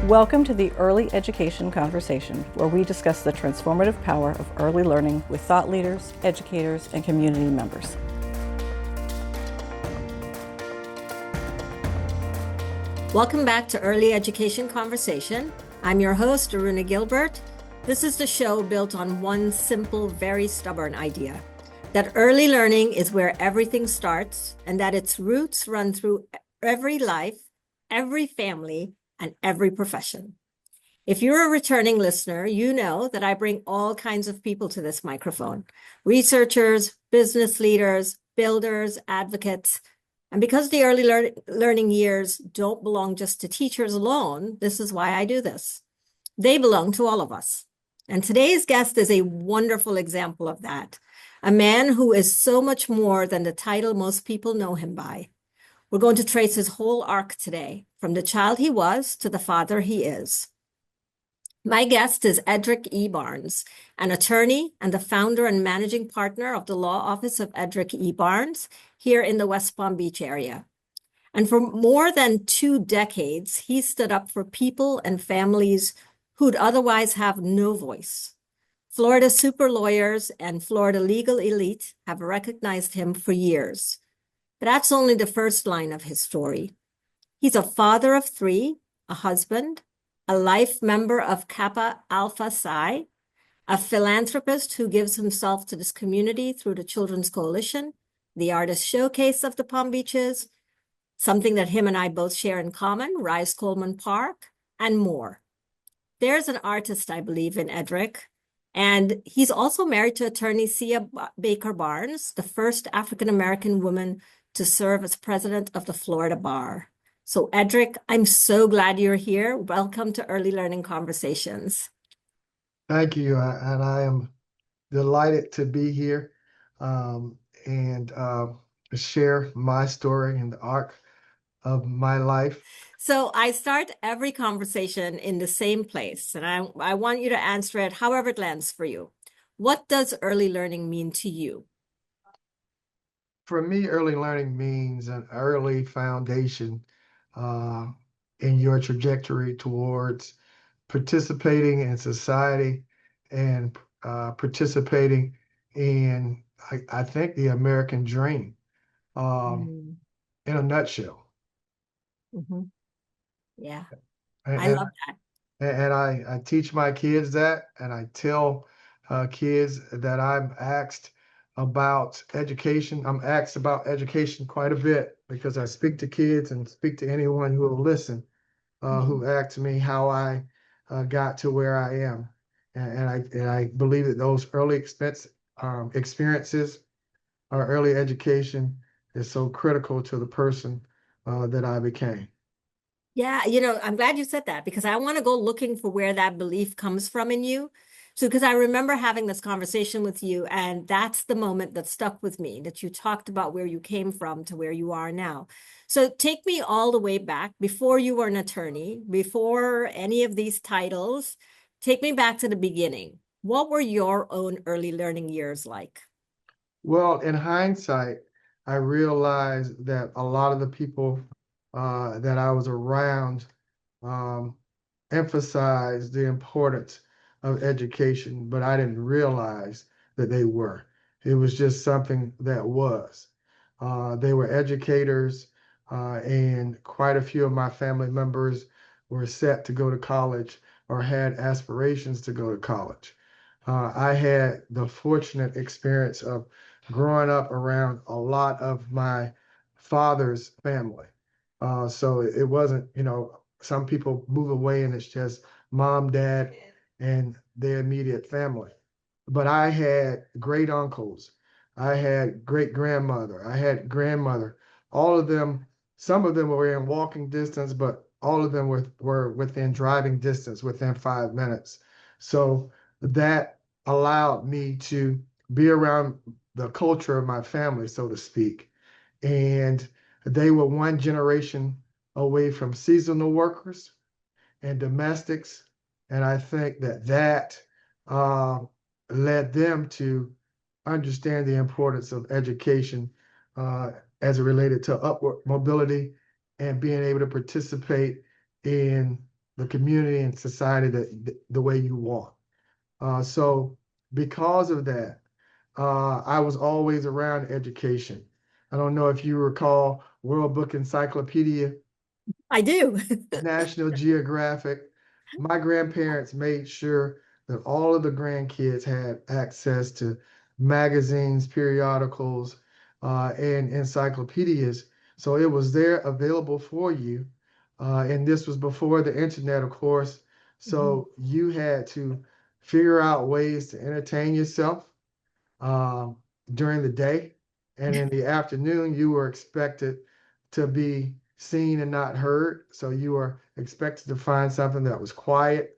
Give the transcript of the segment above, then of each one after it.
Welcome to the Early Education Conversation, where we discuss the transformative power of early learning with thought leaders, educators, and community members. Welcome back to Early Education Conversation. I'm your host, Aruna Gilbert. This is the show built on one simple, very stubborn idea, that early learning is where everything starts and that its roots run through every life, every family, and every profession. If you're a returning listener, you know that I bring all kinds of people to this microphone: researchers, business leaders, builders, advocates. And because the early learning years don't belong just to teachers alone, this is why I do this. They belong to all of us. And today's guest is a wonderful example of that. A man who is so much more than the title most people know him by. We're going to trace his whole arc today, from the child he was to the father he is. My guest is Edrick E. Barnes, an attorney and the founder and managing partner of the law office of Edrick E. Barnes here in the West Palm Beach area. And for more than 2 decades, he stood up for people and families who'd otherwise have no voice. Florida super lawyers and Florida legal elite have recognized him for years. But that's only the first line of his story. He's a father of 3, a husband, a life member of Kappa Alpha Psi, a philanthropist who gives himself to this community through the Children's Coalition, the Artist Showcase of the Palm Beaches, something that him and I both share in common, Rice Coleman Park, and more. There's an artist, I believe, in Edrick, and he's also married to attorney Sia Baker Barnes, the first African-American woman to serve as president of the Florida Bar. So Edrick, I'm so glad you're here. Welcome to Early Learning Conversations. Thank you, and I am delighted to be here and share my story and the arc of my life. So I start every conversation in the same place, and I want you to answer it however it lands for you. What does early learning mean to you? For me, early learning means an early foundation in your trajectory towards participating in society and participating in, I think, the American dream in a nutshell. Mm-hmm. Yeah, And, I love that. And I teach my kids that, and I tell kids that I'm asked about education. I'm asked about education quite a bit because I speak to kids and speak to anyone who will listen, who asks me how I got to where I am. And I believe that those early experiences, or early education, is so critical to the person that I became. Yeah, I'm glad you said that because I want to go looking for where that belief comes from in you. So, because I remember having this conversation with you, and that's the moment that stuck with me, that you talked about where you came from to where you are now. So take me all the way back before you were an attorney, before any of these titles. Take me back to the beginning. What were your own early learning years like? Well, in hindsight, I realized that a lot of the people that I was around um, emphasized the importance of education, but I didn't realize that they were. It was just something that was. They were educators, and quite a few of my family members were set to go to college or had aspirations to go to college. I had the fortunate experience of growing up around a lot of my father's family. So it wasn't, some people move away and it's just mom, dad, and their immediate family. But I had great uncles, I had great grandmother, I had grandmother. All of them, some of them were in walking distance, but all of them were within driving distance, within 5 minutes. So that allowed me to be around the culture of my family, so to speak. And they were one generation away from seasonal workers and domestics. And I think that uh, led them to understand the importance of education as it related to upward mobility and being able to participate in the community and society the way you want. So because of that, I was always around education. I don't know if you recall World Book Encyclopedia, I do. National Geographic. My grandparents made sure that all of the grandkids had access to magazines, periodicals, and encyclopedias. So it was there available for you. And this was before the internet, of course. So you had to figure out ways to entertain yourself um, during the day. And in the afternoon, you were expected to be seen and not heard. So you were expected to find something that was quiet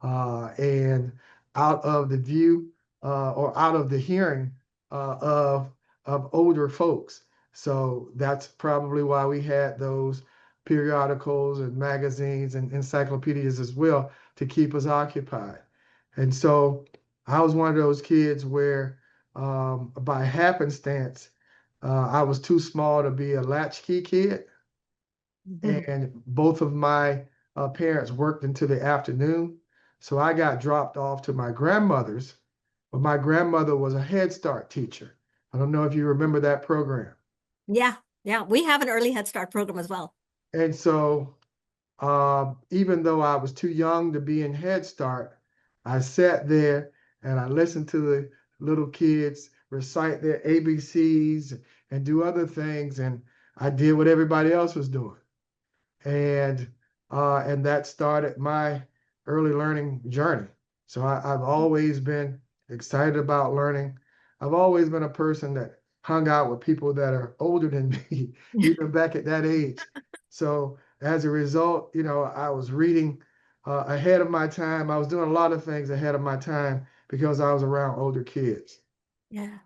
and out of the view or out of the hearing of older folks. So that's probably why we had those periodicals and magazines and encyclopedias as well to keep us occupied. And so I was one of those kids where by happenstance, I was too small to be a latchkey kid, and both of my parents worked into the afternoon. So I got dropped off to my grandmother's, but my grandmother was a Head Start teacher. I don't know if you remember that program. Yeah, yeah. We have an early Head Start program as well. And so even though I was too young to be in Head Start, I sat there and I listened to the little kids recite their ABCs and do other things, and I did what everybody else was doing. And and that started my early learning journey. So I've always been excited about learning. I've always been a person that hung out with people that are older than me, even back at that age. So as a result, I was reading ahead of my time. I was doing a lot of things ahead of my time because I was around older kids. Yeah.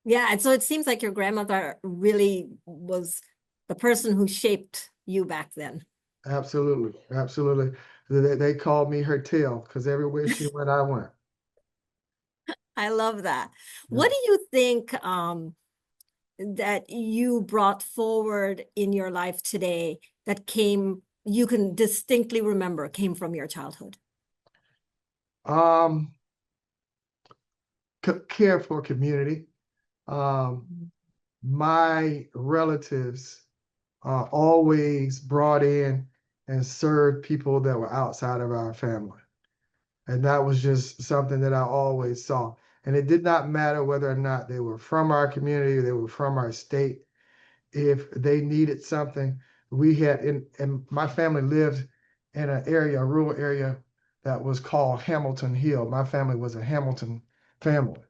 Yeah. And so it seems like your grandmother really was the person who shaped you back then. Absolutely, absolutely. They called me her tail because everywhere she went, I went. I love that. Yeah. What do you think that you brought forward in your life today that you can distinctly remember came from your childhood? Um, Care for community. Um, my relatives always brought in and served people that were outside of our family. And that was just something that I always saw. And it did not matter whether or not they were from our community, they were from our state. If they needed something, we had and my family lived in an area, a rural area that was called Hamilton Hill. My family was a Hamilton family,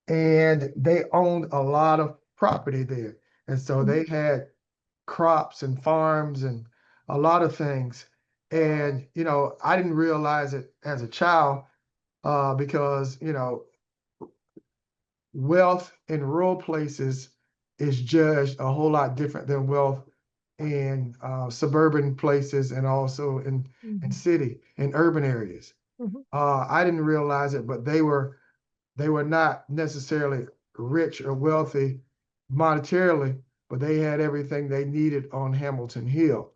and they owned a lot of property there. And so they had crops and farms and a lot of things. And, I didn't realize it as a child because, wealth in rural places is judged a whole lot different than wealth in suburban places and also in city, in urban areas. Mhm. I didn't realize it, but they were not necessarily rich or wealthy monetarily, but they had everything they needed on Hamilton Hill.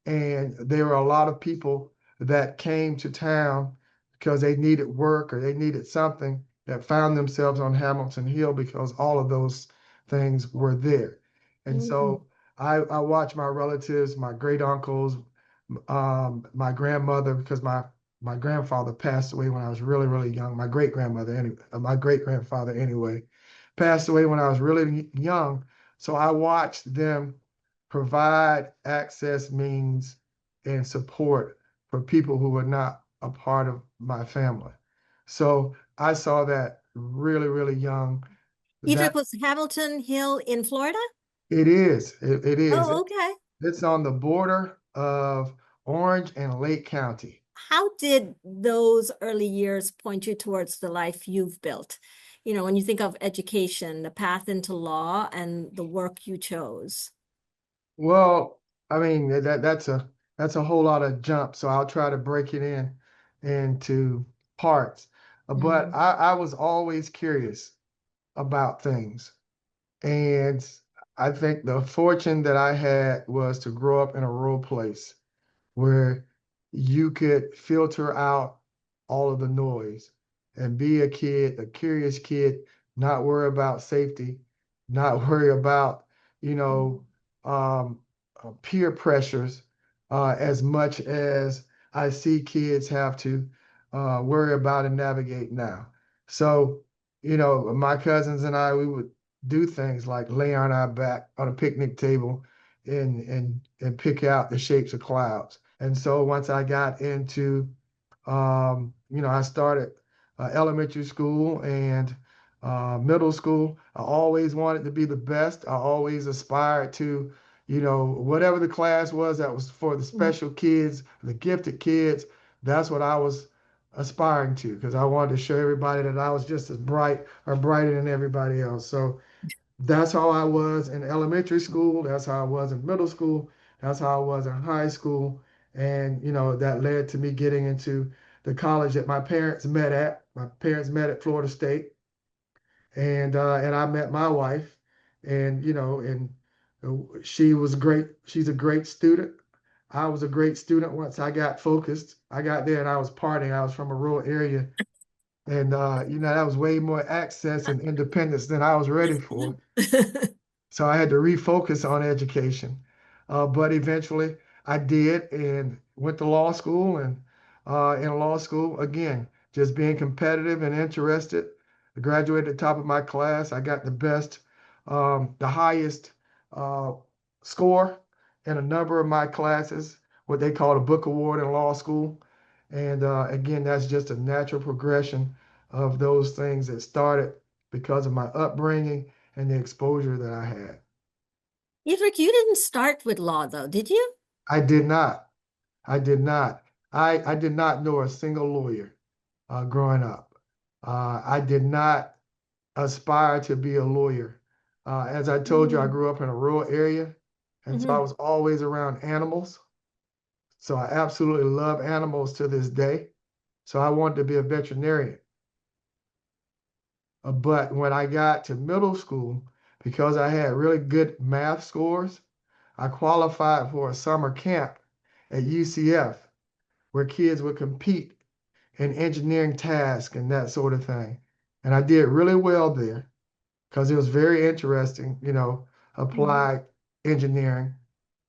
And there were a lot of people that came to town because they needed work or they needed something that found themselves on Hamilton Hill because all of those things were there. And so I watched my relatives, my great uncles, my grandmother, because my grandfather passed away when I was really, really young. My great grandmother, anyway, my great grandfather, anyway, passed away when I was really young. So I watched them provide access means and support for people who were not a part of my family. So I saw that really, really young. Edrick, That was Hamilton Hill in Florida? it is. It is. Oh, okay. It's on the border of Orange and Lake County. How did those early years point you towards the life you've built? When you think of education, the path into law, and the work you chose. Well, I mean that's a whole lot of jump, so I'll try to break it into parts. But I was always curious about things. And I think the fortune that I had was to grow up in a rural place where you could filter out all of the noise and be a kid, a curious kid, not worry about safety, not worry about, you know, um, peer pressures as much as I see kids have to worry about and navigate now. So, my cousins and I, we would do things like lay on our back on a picnic table and pick out the shapes of clouds. And so once I got into, I started elementary school and middle school. I always wanted to be the best. I always aspired to, whatever the class was that was for the special kids, the gifted kids. That's what I was aspiring to because I wanted to show everybody that I was just as bright or brighter than everybody else. So that's how I was in elementary school. That's how I was in middle school. That's how I was in high school. And, that led to me getting into the college that my parents met at. My parents met at Florida State. And I met my wife. And she was great. She's a great student. I was a great student once I got focused. I got there and I was partying. I was from a rural area. And, that was way more access and independence than I was ready for. So I had to refocus on education. But eventually I did and went to law school. And in law school, again, just being competitive and interested. I graduated at the top of my class. I got the highest uh, score in a number of my classes, what they call a book award in law school. And again, that's just a natural progression of those things that started because of my upbringing and the exposure that I had. Edrick, you didn't start with law though, did you? I did not. I did not. I did not know a single lawyer growing up. I did not aspire to be a lawyer. As I told you, I Mm. grew up in a rural area, and so I Mhm. was always around animals. So I absolutely love animals to this day. So I wanted to be a veterinarian. But when I got to middle school, because I had really good math scores, I qualified for a summer camp at UCF where kids would compete in engineering tasks and that sort of thing. And I did really well there because it was very interesting, Mhm. applied engineering.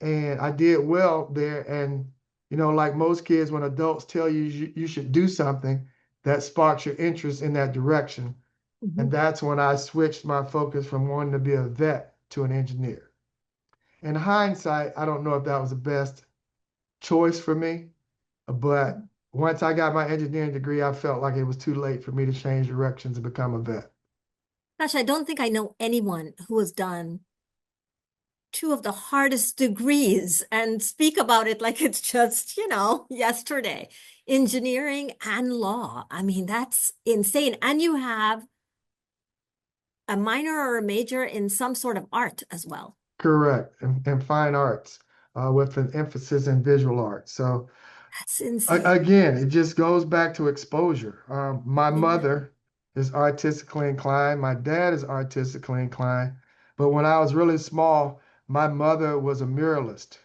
And I did well there. And, like most kids, when adults tell you you should do something, that sparks your interest in that direction. And Mhm. that's when I switched my focus from wanting to be a vet to an engineer. In hindsight, I don't know if that was the best choice for me, but once I got my engineering degree, I felt like it was too late for me to change directions and become a vet. Gosh, I don't think I know anyone who has done two of the hardest degrees and speak about it like it's just, yesterday. Engineering and law. I mean, that's insane. And you have a minor or a major in some sort of art as well. Correct. And fine arts with an emphasis in visual arts. So That's insane. again, it just goes back to exposure. My Yeah. mother is artistically inclined. My dad is artistically inclined. But when I was really small, my mother was a muralist.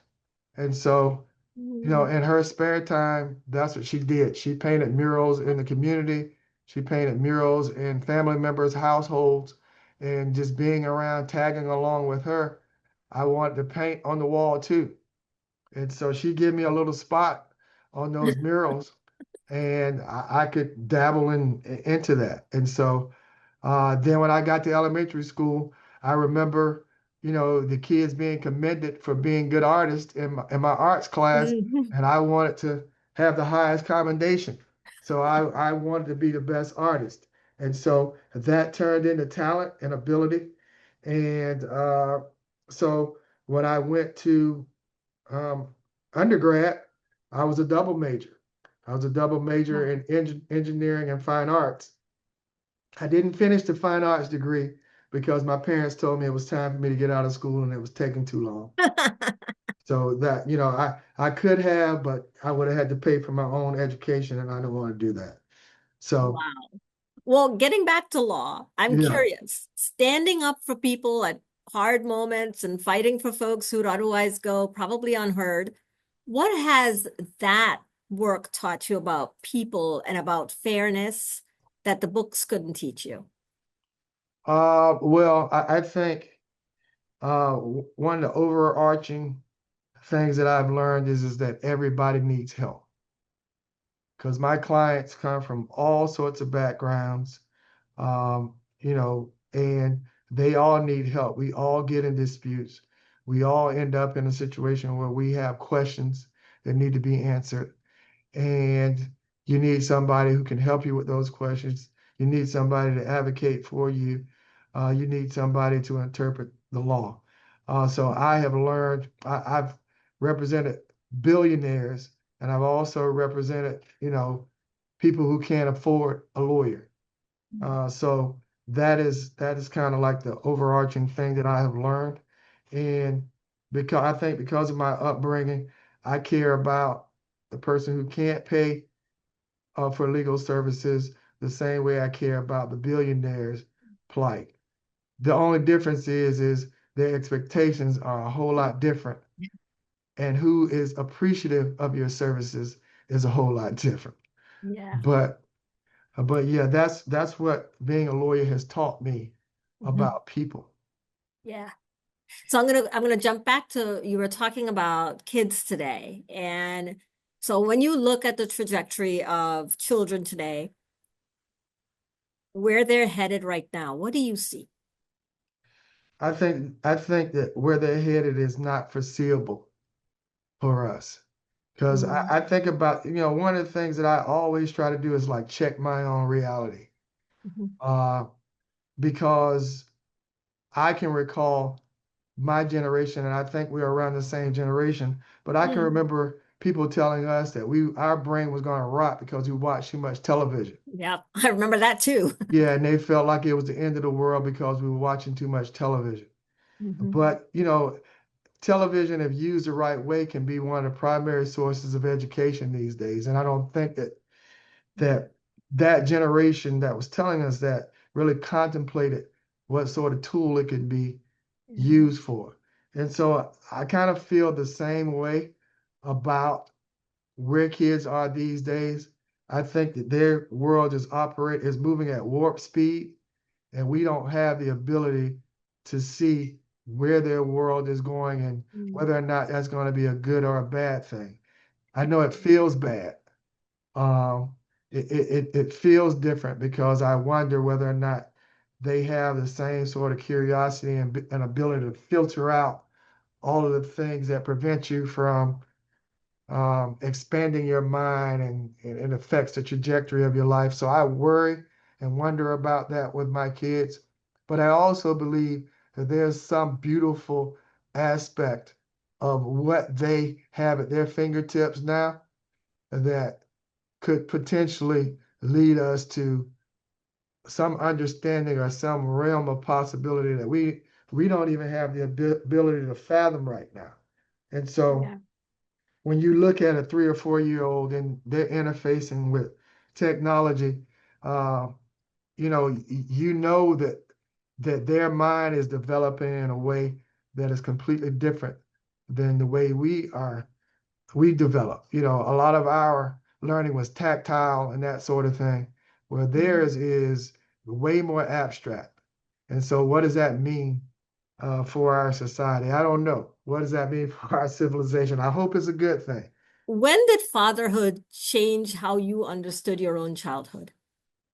And so, Mm. in her spare time, that's what she did. She painted murals in the community. She painted murals in family members' households. And just being around, tagging along with her, I wanted to paint on the wall too. And so she gave me a little spot on those murals, and I could dabble into that. And so then when I got to elementary school, I remember, the kids being commended for being good artists in my arts class, Mhm. and I wanted to have the highest commendation. So I wanted to be the best artist. And so that turned into talent and ability. And so when I went to um, undergrad, I was a double major. I was a double major Wow. in engineering and fine arts. I didn't finish the fine arts degree because my parents told me it was time for me to get out of school and it was taking too long. So that, I could have, but I would have had to pay for my own education and I didn't want to do that. So, Wow. Well, getting back to law, I'm yeah, curious. Standing up for people at hard moments and fighting for folks who'd otherwise go probably unheard, what has that work taught you about people and about fairness that the books couldn't teach you? Well, I think one of the overarching things that I've learned is that everybody needs help because my clients come from all sorts of backgrounds, and they all need help. We all get in disputes. We all end up in a situation where we have questions that need to be answered. And you need somebody who can help you with those questions. You need somebody to advocate for you. You need somebody to interpret the law. So I have learned, I've represented billionaires, and I've also represented, people who can't afford a lawyer. So that is kind of like the overarching thing that I have learned. And because of my upbringing, I care about the person who can't pay for legal services the same way I care about the billionaire's plight. The only difference is their expectations are a whole lot different, and who is appreciative of your services is a whole lot different. Yeah. But but yeah, that's what being a lawyer has taught me Mhm. about people. Yeah. So I'm gonna jump back to you were talking about kids today. And so when you look at the trajectory of children today, where they're headed right now, what do you see? I think that where they're headed is not foreseeable for us. Because I, Mm, I think about, one of the things that I always try to do is like check my own reality. mhm, Uh, because I can recall my generation, and I think we are around the same generation, but I can mm. remember people telling us that our brain was going to rot because we watched too much television. Yeah, I remember that too. Yeah, and they felt like it was the end of the world because we were watching too much television. Mhm. But, television, if used the right way, can be one of the primary sources of education these days. And I don't think that that generation that was telling us that really contemplated what sort of tool it could be Yeah. used for. And so I kind of feel the same way about where kids are these days. I think that their world is moving at warp speed, and we don't have the ability to see where their world is going and Mm. whether or not that's going to be a good or a bad thing. I know it feels bad. Um, it feels different because I wonder whether or not they have the same sort of curiosity and ability to filter out all of the things that prevent you from expanding your mind and affects the trajectory of your life. So I worry and wonder about that with my kids. But I also believe that there's some beautiful aspect of what they have at their fingertips now that could potentially lead us to some understanding or some realm of possibility that we don't even have the ability to fathom right now. And so Yeah. when you look at a 3 or 4 year old and they're interfacing with technology, uh, you know that their mind is developing in a way that is completely different than the way we develop. A lot of our learning was tactile and that sort of thing, where Mhm. theirs is way more abstract. And so, what does that mean for our society? I don't know. What does that mean for our civilization? I hope it's a good thing. When did fatherhood change how you understood your own childhood?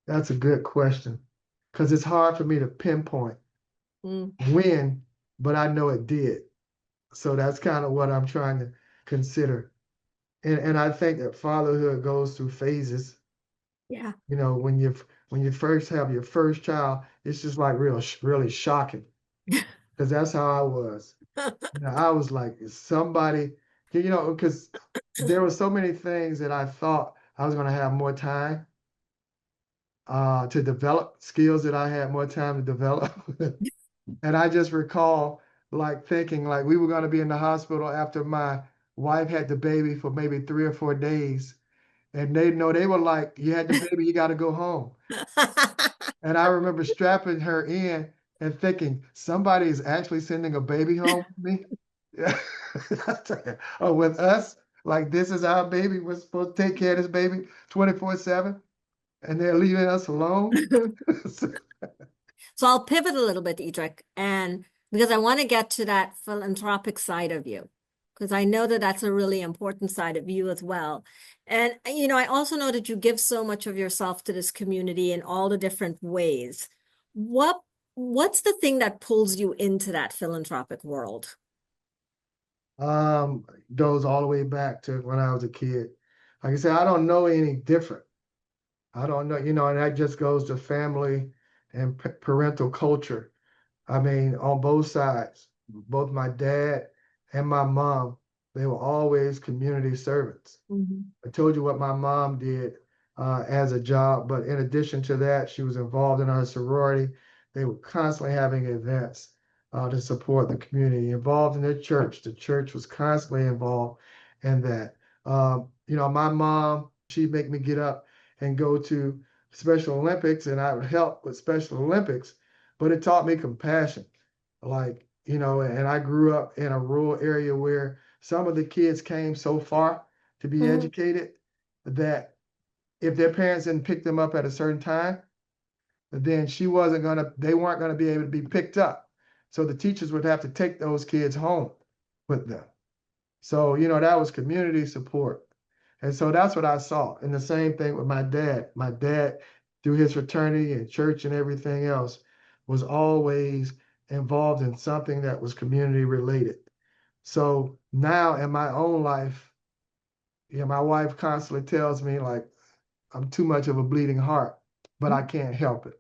That's a good question because it's hard for me to pinpoint Mm, when, but I know it did. So that's kind of what I'm trying to consider. And I think that fatherhood goes through phases. yeah. When you first have your first child, it's just like really shocking because that's how I was. I was like, is somebody, because there were so many things that I thought I was going to have more time to develop skills that I had more time to develop. And I just recall like thinking like we were going to be in the hospital after my wife had the baby for maybe 3 or 4 days. And they know they were like, you had the baby, you got to go home. And I remember strapping her in and thinking, somebody is actually sending a baby home with me. Yeah. Or with us. Like this is our baby. We're supposed to take care of this baby 24/7, and they're leaving us alone. So I'll pivot a little bit, Edric, and because I want to get to that philanthropic side of you, because I know that that's a really important side of you as well. And, I also know that you give so much of yourself to this community in all the different ways. What's the thing that pulls you into that philanthropic world? Goes all the way back to when I was a kid. Like I said, I don't know any different. I don't know, and that just goes to family and parental culture. I mean, on both sides, both my dad and my mom, they were always community servants. Mhm. I told you what my mom did as a job, but in addition to that, she was involved in her sorority. They were constantly having events to support the community, involved in the church. The church was constantly involved in that. My mom, she'd make me get up and go to Special Olympics, and I would help with Special Olympics, but it taught me compassion. Like, and I grew up in a rural area where some of the kids came so far to be Mhm. educated that if their parents didn't pick them up at a certain time, then they weren't gonna be able to be picked up. So the teachers would have to take those kids home with them. So, that was community support. And so that's what I saw. And the same thing with my dad. My dad, through his fraternity and church and everything else, was always involved in something that was community related. So now in my own life, my wife constantly tells me like I'm too much of a bleeding heart, but I can't help it.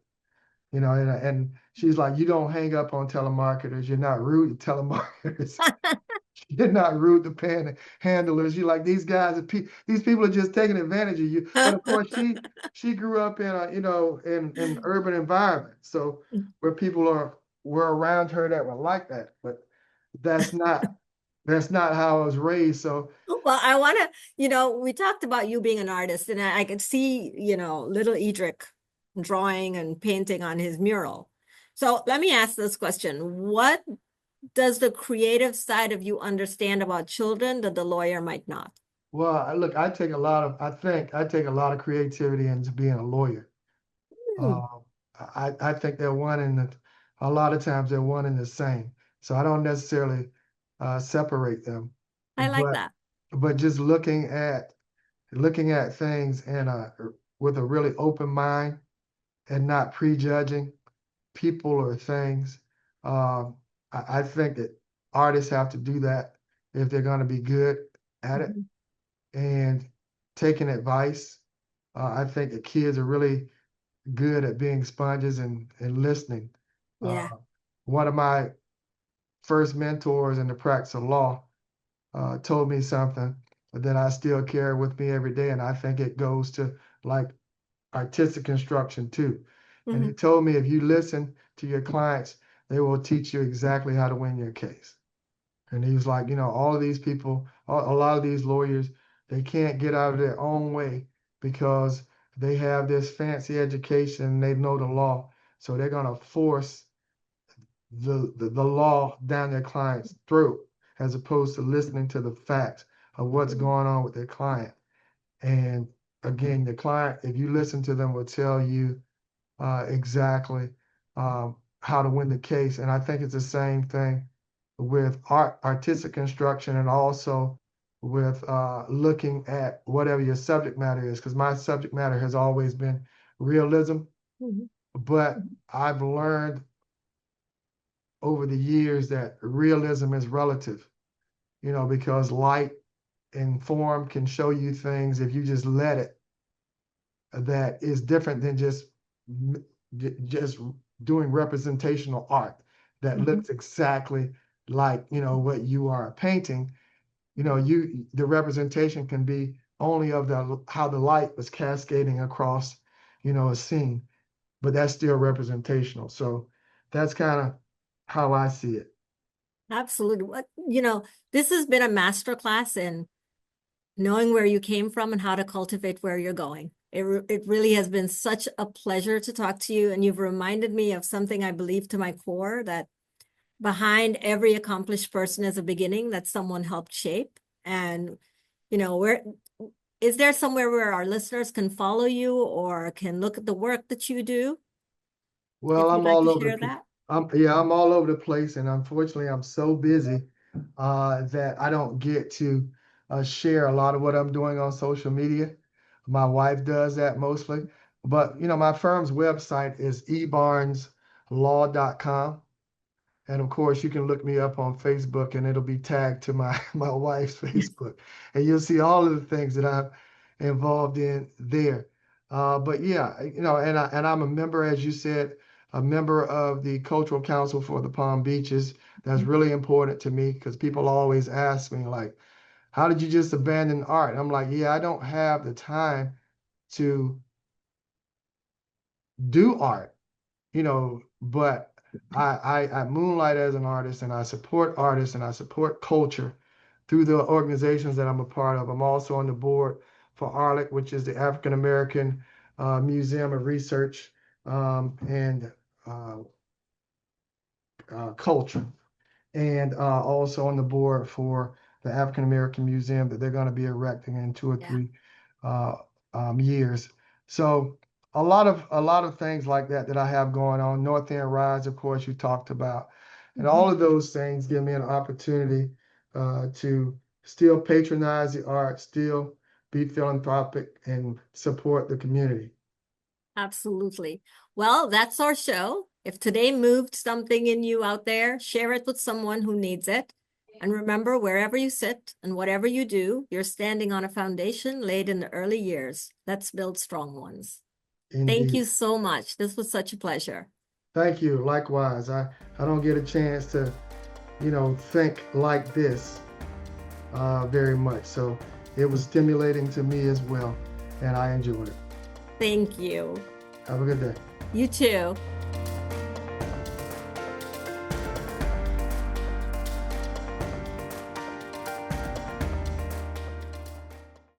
And she's like, you don't hang up on telemarketers. You're not rude to telemarketers. You're not rude to handlers. You like these guys. These people are just taking advantage of you. But of course, she grew up in a in an urban environment, so where people were around her that were like that. But that's not that's not how I was raised. So Well, I want to, we talked about you being an artist, and I could see, little Edric drawing and painting on his mural. So let me ask this question. What does the creative side of you understand about children that the lawyer might not? well, look, I think I take a lot of creativity into being a lawyer. Hmm, Um, I think a lot of times they're one and the same. So I don't necessarily separate them, I like but that. just looking at things with a really open mind and not prejudging people or things. Um, I think that artists have to do that if they're going to be good at it, Mhm. and taking advice. I think that kids are really good at being sponges and listening. Uh, Yeah. One of my first mentors in the practice of law told me something that I still carry with me every day, and I think it goes to like artistic instruction too. And he Mhm. told me if you listen to your clients, they will teach you exactly how to win your case. And he was like, all of these people, a lot of these lawyers, they can't get out of their own way because they have this fancy education and they know the law. So they're going to force the law down their client's throat as opposed to listening to the facts of what's going on with their client. And again, the client, if you listen to them, will tell you exactly how to win the case. And I think it's the same thing with artistic instruction, and also with looking at whatever your subject matter is. Because my subject matter has always been realism, Mhm. but I've learned over the years that realism is relative, because light and form can show you things if you just let it, that is different than just doing representational art that Mhm. looks exactly like what you are painting. The representation can be only of the how the light was cascading across a scene, but that's still representational. So that's kind of how I see it. Absolutely. This has been a master class in knowing where you came from and how to cultivate where you're going. It really has been such a pleasure to talk to you. And you've reminded me of something I believe to my core, that behind every accomplished person is a beginning that someone helped shape. And where is there somewhere where our listeners can follow you or can look at the work that you do? If Well, you'd I'm like all to over share the, that. I'm all over the place, and unfortunately, I'm so busy that I don't get to share a lot of what I'm doing on social media. My wife does that mostly, but my firm's website is ebarneslaw.com. And of course, you can look me up on Facebook and it'll be tagged to my, my wife's Facebook. And you'll see all of the things that I'm involved in there. But yeah, and I'm a member, as you said, a member of the Cultural Council for the Palm Beaches. That's really important to me because people always ask me, like, how did you just abandon art? I'm like, yeah, I don't have the time to do art, but I moonlight as an artist and I support artists and I support culture through the organizations that I'm a part of. I'm also on the board for ARLIC, which is the African American Museum of Research and uh, Culture, and also on the board for the African American Museum that they're going to be erecting in 2 or Yeah. 3 uh, years. So a lot of things like that I have going on. North End Rise, of course, you talked about, and all of those things give me an opportunity to still patronize the art, still be philanthropic, and support the community. Absolutely. Well, that's our show. If today moved something in you out there, share it with someone who needs it. And remember, wherever you sit and whatever you do, you're standing on a foundation laid in the early years. Let's build strong ones. Thank you Indeed. so much. This was such a pleasure. Thank you. Likewise. I don't get a chance to, think like this very much. So it was stimulating to me as well, and I enjoyed it. Thank you. Have a good day. You too.